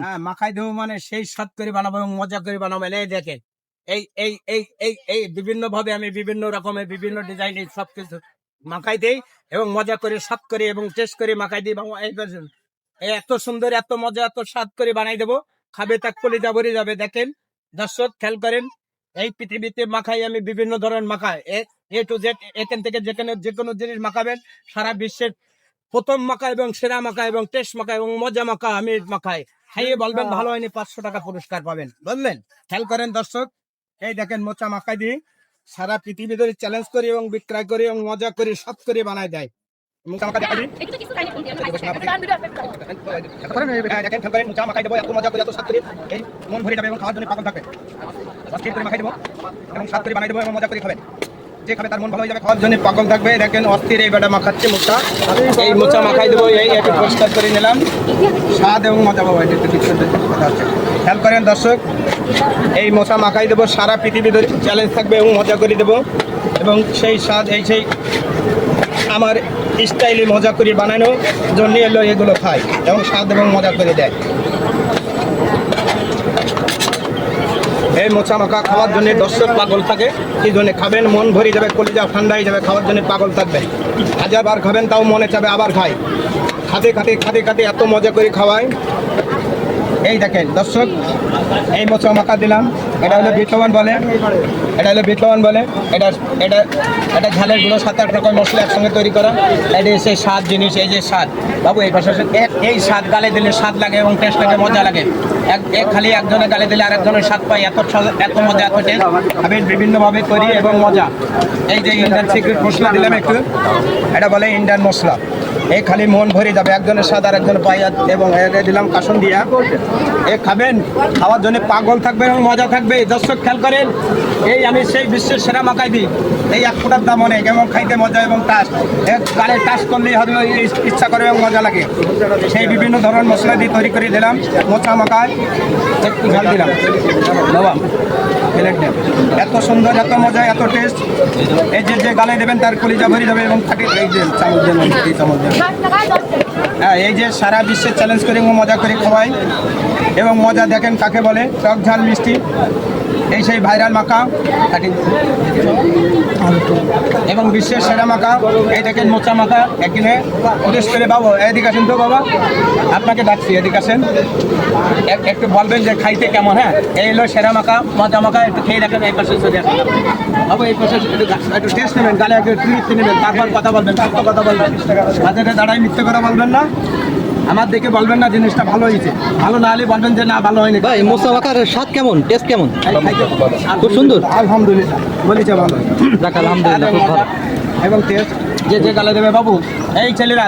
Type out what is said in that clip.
হ্যাঁ, মাখাই দেবো মানে সেই স্বাদ করে বানাবো এবং মজা করে বানাবো। এই দেখেন, এই বিভিন্ন ভাবে আমি বিভিন্ন রকমের বিভিন্ন ডিজাইনের সবকিছু মাখাই দেই এবং মজা করে স্বাদ করে এবং টেস্ট করে মাখাই দিই। এই এত সুন্দর, এত মজা, এত স্বাদ করে বানাই দেবো, খাবে তাক কলিজা ভরে যাবে। দেখেন দর্শক, খেয়াল করেন, এই পৃথিবীতে মাখাই আমি বিভিন্ন ধরনের মাখাই, এ টু জেড, এখান থেকে যেখানে যে কোনো জিনিস মাখাবেন, সারা বিশ্বের প্রথম মাখা এবং সেরা মাখা এবং টেস্ট মাখা এবং মজা মাখা আমি মাখাই। খাইয়ে বলবেন ভালো হয়নি, 500 টাকা পুরস্কার পাবেন, বুঝলেন? খেয়াল করেন দর্শক, এই দেখেন মোচা মাখাই দিই, সারা পৃথিবী ধরে চ্যালেঞ্জ করি এবং বিক্রয় করি এবং মজা করি, সব করে বানাই দেয়। মোচা মাখা দেখাই দিই। দেখেন, খেয়াল করেন, মোচা মাখাই দেবো, এত মজা করে, এত স্বাদ করে, এই মন ভরে যাবে এবং খাওয়ার জন্য পাগল থাকবে। অস্থির করে মাখাই দেবো এবং স্বাদ করে বানাই দেবো এবং মজা করে খাবেন। যে খাবে তার মন ভালো হয়ে যাবে, খাওয়ার জন্য পাগল থাকবে। দেখেন অস্থির এই বেটা মাখাচ্ছে মোচা, এই মোচা মাখাই দেবো, এই একটু পরিষ্কার করে নিলাম, স্বাদ এবং মজা পাবো। এটা একটু কথা হচ্ছে, খেয়াল করেন দর্শক, এই মোচা মাখাই দেবো, সারা পৃথিবী ধরে চ্যালেঞ্জ থাকবে এবং মজা করে দেবো এবং সেই স্বাদ, এই সেই আমার স্টাইলে মজা করে বানানোর জন্য এলো এগুলো খাই এবং স্বাদ এবং মজা করে দেয়। এই মোচা মাখা খাওয়ার জন্য দর্শক পাগল থাকে, এই জন্য খাবেন, মন ভরে যাবে, কলিজা ঠান্ডা হয়ে যাবে, খাওয়ার জন্য পাগল থাকবেন। হাজারবার খাবেন তাও মনে চাবে আবার খাই, খাতে খাতে খাতে খাতে এত মজা করে খাওয়ায়। এই দেখেন দর্শক, এই মোচা মাখা দিলাম, এটা হলো বিটলবন বলে, এটা হলো বিটলবন বলে, এটা এটা এটা ঝালের গুঁড়ো 7-8 রকম মশলা একসঙ্গে তৈরি করা, এটা সেই স্বাদ জিনিস, এই যে স্বাদ বাবু, এই পাশে এই স্বাদ গালে দিলে স্বাদ লাগে এবং টেস্ট লাগে, মজা লাগে। খালি একজনে গালে দিলে আরেকজনের স্বাদ পাই, এত মজা, এত টেস্ট। আমি বিভিন্নভাবে করি এবং মজা। এই যে ইন্ডিয়ান সিক্রেট মশলা দিলাম একটু, এটা বলে ইন্ডিয়ান মশলা, এই খালি মন ভরে যাবে, একজনের স্বাদ আর একজনের পাই। এবং দিলাম কাসন দিয়া, এ খাবেন, খাওয়ার জন্য পাগল থাকবে এবং মজা থাকবে। দর্শক খেয়াল করেন, এই আমি সেই বিশ্বের সেরা মাখাই দিই, এই 1 ফোঁটার দাম অনেক এবং খাইতে মজা এবং টাস্ট, গালে টাস্ট করলেই হবে, ইচ্ছা করে এবং মজা লাগে। সেই বিভিন্ন ধরনের মশলা দিয়ে তৈরি করে দিলাম মোচা মাখায়, একটু ঝাল দিলাম বাবা, এত সুন্দর, এত মজা, এত টেস্ট। এই যে গালে দেবেন তার কলিজা ভরে যাবে এবং খাটি, এই যে চামচ দেন, এই চামচ দেন। হ্যাঁ, এই যে সারা বিশ্বে চ্যালেঞ্জ করে এবং মজা করে খাওয়াই এবং মজা দেখেন কাকে বলে, টক ঝাল মিষ্টি, এই সেই ভাইরাল মাখা এবং বিশ্বের সেরা মাখা। এই দেখেন মোচা মাখা, একদিনে উদ্দেশ করে বাবু, এদিকে আসেন তো বাবা, আপনাকে ডাকছি, এদিকে আসেন, একটু বলবেন যে খাইতে কেমন। হ্যাঁ, এই হলো সেরা মাখা, মজা মাখা, একটু খেয়ে দেখেন। এই পাশে চলে আসেন বাবু, এই পাশে একটু টেস্ট নেবেন, গালে একটু তৃপ্তি নেবেন, তারপর কথা বলবেন, সত্য কথা বলবেন, বাজারে দাঁড়াই মিথ্যে কথা বলবেন না, আমার দেখে বলবেন না জিনিসটা ভালো হয়েছে, ভালো না হলে বলবেন যে না ভালো হয়নি। ভাই মোচা মাখার স্বাদ কেমন, টেস্ট কেমন? খুব সুন্দর, আলহামদুলিল্লাহ, বলেছে ভালো, আলহামদুলিল্লাহ, খুব ভালো। এবং টেস্ট যে গালে দেবে বাবু, এই ছেলেরা